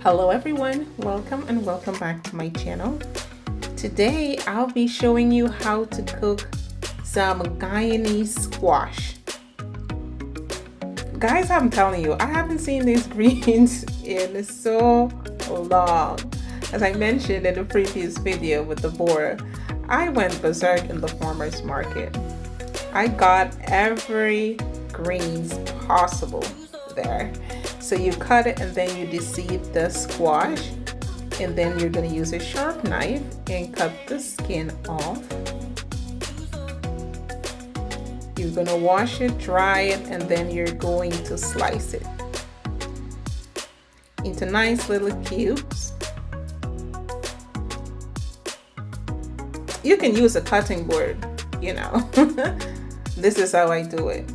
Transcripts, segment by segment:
Hello everyone, welcome and welcome back to my channel. Today I'll be showing you how to cook some Guyanese squash. Guys, I'm telling you, I haven't seen these greens in so long. As I mentioned in the previous video with the Bora, I went berserk in the farmer's market. I got every greens possible there. So you cut it and then you deseed the squash, and then you're going to use a sharp knife and cut the skin off. You're going to wash it, dry it, and then you're going to slice it into nice little cubes. You can use a cutting board, you know. This is how I do it.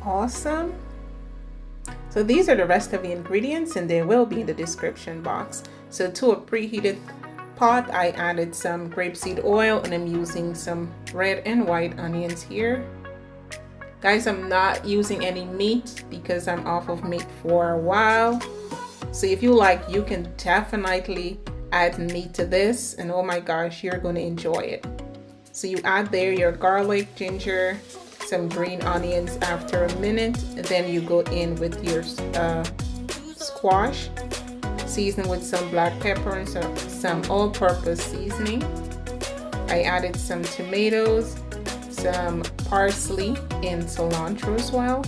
Awesome. So these are the rest of the ingredients, and they will be in the description box. So to a preheated pot, I added some grapeseed oil, and I'm using some red and white onions here. Guys, I'm not using any meat because I'm off of meat for a while. So if you like, you can definitely add meat to this, and oh my gosh, you're going to enjoy it. So you add there your garlic, ginger, some green onions after a minute, and then you go in with your squash, season with some black pepper and some all-purpose seasoning. I added some tomatoes, some parsley and cilantro as well,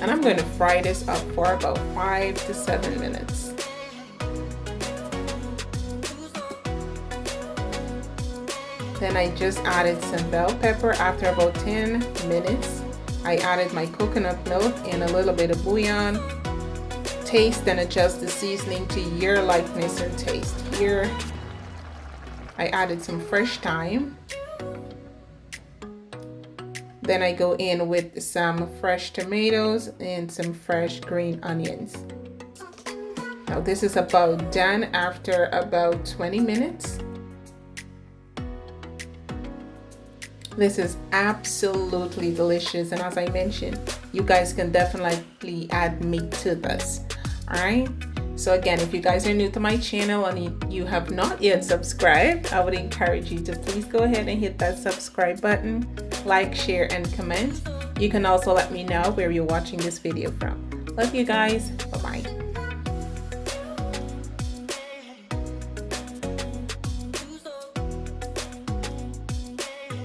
and I'm going to fry this up for about 5 to 7 minutes. Then I just added some bell pepper. After about 10 minutes, I added my coconut milk and a little bit of bouillon. Taste and adjust the seasoning to your likeness and taste. Here, I added some fresh thyme. Then I go in with some fresh tomatoes and some fresh green onions. Now this is about done after about 20 minutes. This is absolutely delicious, and as I mentioned, you guys can definitely add meat to this. Alright, so again, if you guys are new to my channel and you have not yet subscribed, I would encourage you to please go ahead and hit that subscribe button, like, share, and comment. You can also let me know where you're watching this video from. Love you guys. Bye-bye.